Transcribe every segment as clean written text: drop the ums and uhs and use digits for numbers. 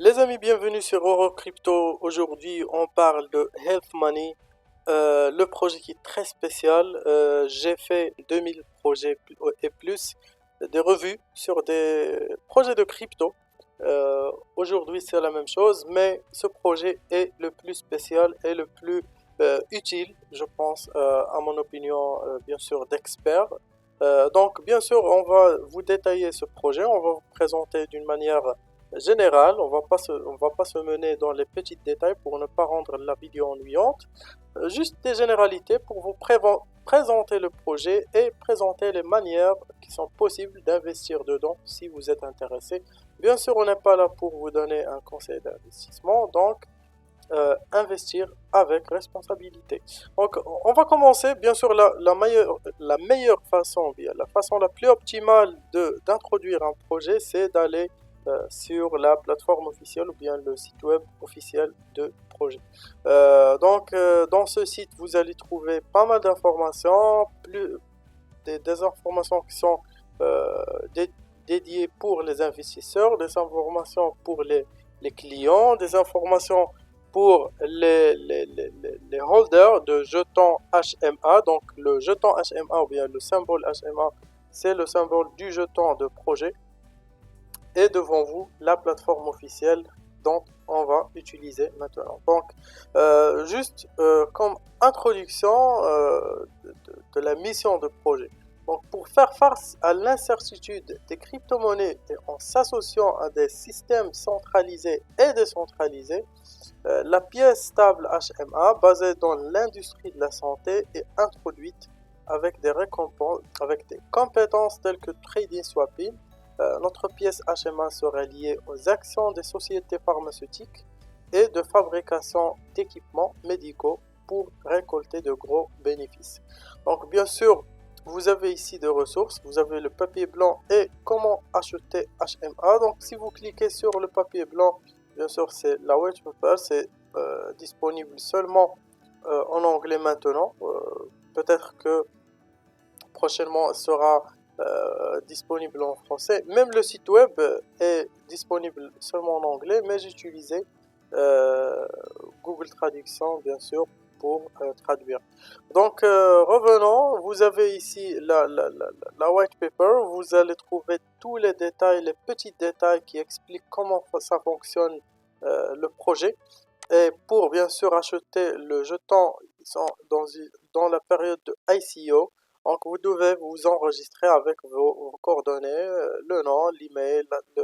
Les amis, bienvenue sur Euro Crypto. Aujourd'hui, on parle de Health Money, le projet qui est très spécial. J'ai fait 2000 projets et plus, des revues sur des projets de crypto. Aujourd'hui, c'est la même chose, mais ce projet est le plus spécial et le plus utile, je pense, à mon opinion, bien sûr, d'expert. Donc, bien sûr, on va vous détailler ce projet, on va vous présenter d'une manière générale, on va pas se mener dans les petits détails pour ne pas rendre la vidéo ennuyante. Juste des généralités pour vous présenter le projet et présenter les manières qui sont possibles d'investir dedans si vous êtes intéressé. Bien sûr, on n'est pas là pour vous donner un conseil d'investissement, donc investir avec responsabilité. Donc, on va commencer, bien sûr, la meilleure façon, bien, la façon la plus optimale d'introduire un projet, c'est d'aller sur la plateforme officielle ou bien le site web officiel de projet. Dans ce site, vous allez trouver pas mal d'informations, des informations qui sont euh, dé- dédiées pour les investisseurs, des informations pour les clients, des informations pour les holders de jetons HMA. Donc le jeton HMA ou bien le symbole HMA, c'est le symbole du jeton de projet. Et devant vous, la plateforme officielle dont on va utiliser maintenant. Donc, comme introduction de la mission de projet. Donc, pour faire face à l'incertitude des crypto-monnaies et en s'associant à des systèmes centralisés et décentralisés, la pièce stable HMA, basée dans l'industrie de la santé, est introduite avec des récompenses, avec des compétences telles que trading swapping. Notre pièce HMA sera liée aux actions des sociétés pharmaceutiques et de fabrication d'équipements médicaux pour récolter de gros bénéfices. Donc, bien sûr, vous avez ici des ressources, vous avez le papier blanc et comment acheter HMA. Donc, si vous cliquez sur le papier blanc, bien sûr, c'est la white paper, c'est disponible seulement en anglais maintenant. Peut-être que prochainement sera disponible en français. Même le site web est disponible seulement en anglais, mais j'utilisais euh, Google Traduction, bien sûr, pour traduire. Donc, revenons, vous avez ici la white paper, vous allez trouver tous les détails, les petits détails qui expliquent comment ça fonctionne le projet. Et pour bien sûr acheter le jeton, ils sont dans la période de ICO. Donc vous devez vous enregistrer avec vos coordonnées, le nom, l'email, le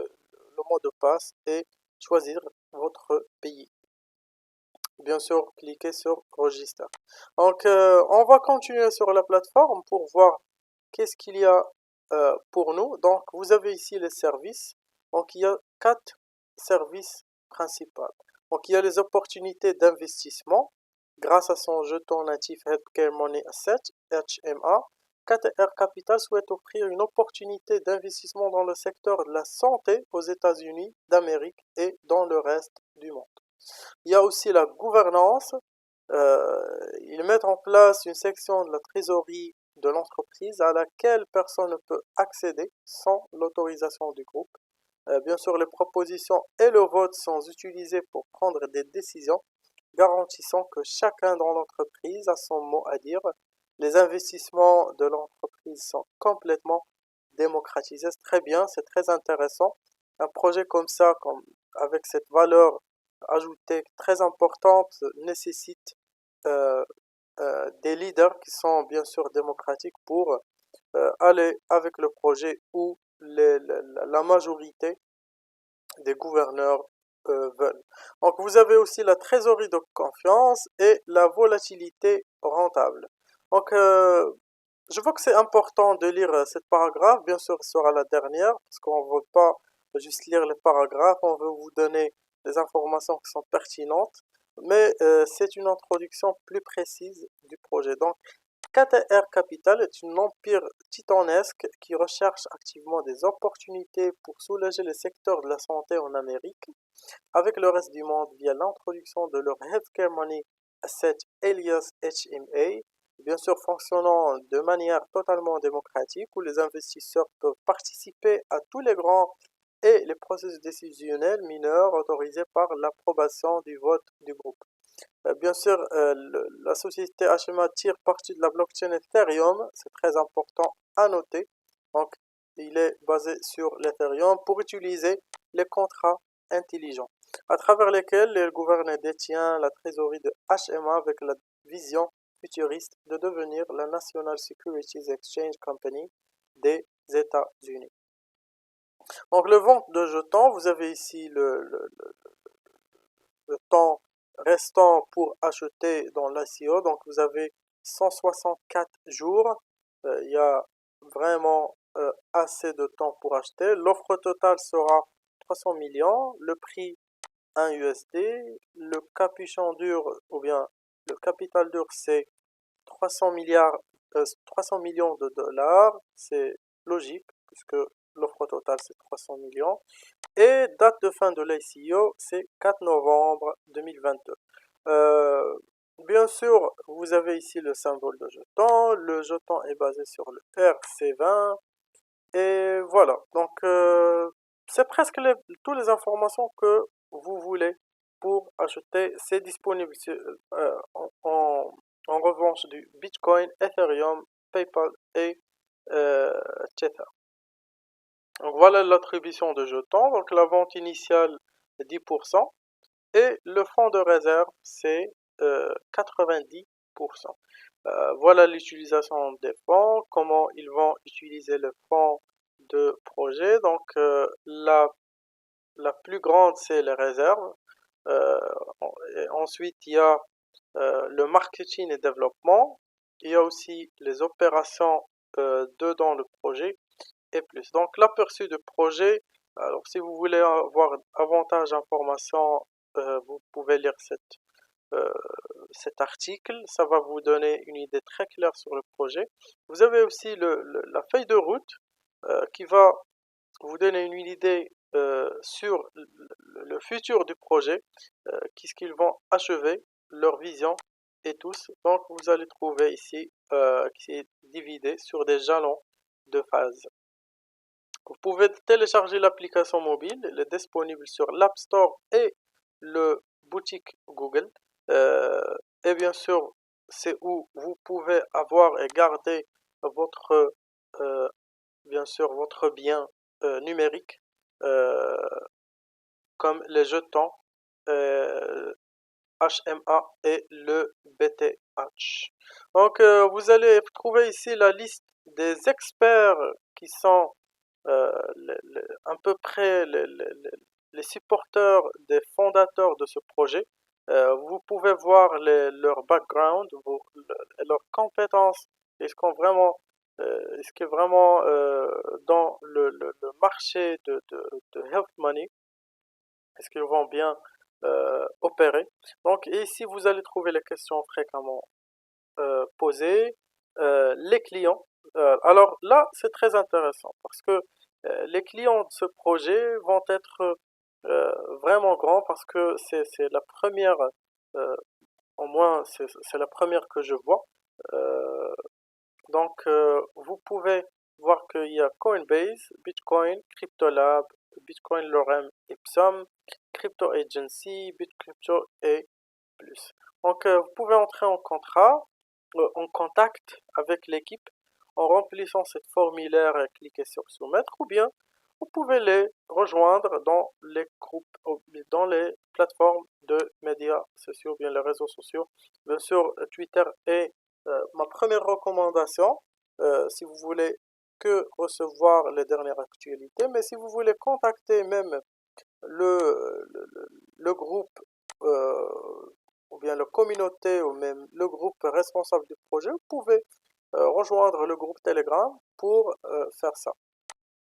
mot de passe et choisir votre pays. Bien sûr, cliquez sur Register. Donc on va continuer sur la plateforme pour voir qu'est-ce qu'il y a pour nous. Donc vous avez ici les services. Donc il y a quatre services principaux. Donc il y a les opportunités d'investissement grâce à son jeton natif Healthcare Money Asset, HMA. KTR Capital souhaite offrir une opportunité d'investissement dans le secteur de la santé aux États-Unis d'Amérique et dans le reste du monde. Il y a aussi la gouvernance. Ils mettent en place une section de la trésorerie de l'entreprise à laquelle personne ne peut accéder sans l'autorisation du groupe. Bien sûr, les propositions et le vote sont utilisés pour prendre des décisions, garantissant que chacun dans l'entreprise a son mot à dire. Les investissements de l'entreprise sont complètement démocratisés. C'est très bien, c'est très intéressant. Un projet comme ça, avec cette valeur ajoutée très importante, nécessite euh, des leaders qui sont bien sûr démocratiques pour aller avec le projet où la majorité des gouverneurs veulent. Donc vous avez aussi la trésorerie de confiance et la volatilité rentable. Donc je vois que c'est important de lire cette paragraphe. Bien sûr, ce sera la dernière parce qu'on ne veut pas juste lire les paragraphes, on veut vous donner des informations qui sont pertinentes. Mais c'est une introduction plus précise du projet. Donc, KTR Capital est un empire titanesque qui recherche activement des opportunités pour soulager le secteur de la santé en Amérique avec le reste du monde via l'introduction de leur Healthcare Money Asset alias HMA, bien sûr fonctionnant de manière totalement démocratique où les investisseurs peuvent participer à tous les grands et les processus décisionnels mineurs autorisés par l'approbation du vote du groupe. Bien sûr, la société HMA tire parti de la blockchain Ethereum, c'est très important à noter. Donc, il est basé sur l'Ethereum pour utiliser les contrats intelligents, à travers lesquels le gouvernement détient la trésorerie de HMA avec la vision futuriste de devenir la National Securities Exchange Company des États-Unis. Donc, le vente de jetons, vous avez ici le temps restant pour acheter dans l'ICO. Donc vous avez 164 jours. Il y a vraiment assez de temps pour acheter. L'offre totale sera 300 millions. Le prix 1 USD. Le capuchon dur ou bien le capital dur c'est 300 milliards, 300 millions de dollars. C'est logique puisque l'offre totale c'est 300 millions. Et date de fin de l'ICO, c'est 4 novembre 2022. Euh, Bien sûr, vous avez ici le symbole de jeton. Le jeton est basé sur le RC20. Et voilà. Donc, c'est presque toutes les informations que vous voulez pour acheter. C'est disponible en revanche du Bitcoin, Ethereum, PayPal et Tether. Donc voilà l'attribution de jetons. Donc la vente initiale est 10% et le fonds de réserve c'est 90%. Voilà l'utilisation des fonds, comment ils vont utiliser le fonds de projet. Donc la plus grande c'est les réserves. Euh, et ensuite il y a le marketing et développement. Il y a aussi les opérations dedans le projet et plus. Donc l'aperçu de projet, alors si vous voulez avoir davantage d'informations, vous pouvez lire euh, cet article, ça va vous donner une idée très claire sur le projet. Vous avez aussi la feuille de route qui va vous donner une idée sur le futur du projet, qu'est-ce qu'ils vont achever, leur vision et tous. Donc vous allez trouver ici qui est divisé sur des jalons de phase. Vous pouvez télécharger l'application mobile, elle est disponible sur l'App Store et le boutique Google. Et bien sûr, c'est où vous pouvez avoir et garder votre, euh, bien sûr, votre bien numérique, euh, comme les jetons HMA et le BTH. Donc, vous allez trouver ici la liste des experts qui sont à peu près les supporters des fondateurs de ce projet. Vous pouvez voir leur background, leurs compétences, est-ce qui est vraiment dans le marché de health money, est-ce qu'ils vont bien opérer. Donc ici, vous allez trouver les questions fréquemment posées, les clients. Alors là, c'est très intéressant parce que les clients de ce projet vont être vraiment grands parce que c'est la première, euh, au moins c'est la première que je vois. Euh, donc vous pouvez voir qu'il y a Coinbase, Bitcoin, Cryptolab, Bitcoin Lorem Ipsum, Crypto Agency, BitCrypto et plus. Donc vous pouvez entrer en contact avec l'équipe en remplissant cette formulaire et cliquer sur soumettre, ou bien vous pouvez les rejoindre dans les groupes, dans les plateformes de médias sociaux, bien les réseaux sociaux. Bien sûr, Twitter est ma première recommandation si vous voulez que recevoir les dernières actualités, mais si vous voulez contacter même le groupe ou bien la communauté ou même le groupe responsable du projet, vous pouvez rejoindre le groupe Telegram pour faire ça.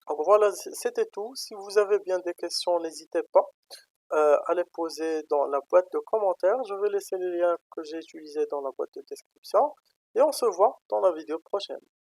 Donc voilà, c'était tout. Si vous avez bien des questions, n'hésitez pas à les poser dans la boîte de commentaires. Je vais laisser les liens que j'ai utilisés dans la boîte de description et on se voit dans la vidéo prochaine.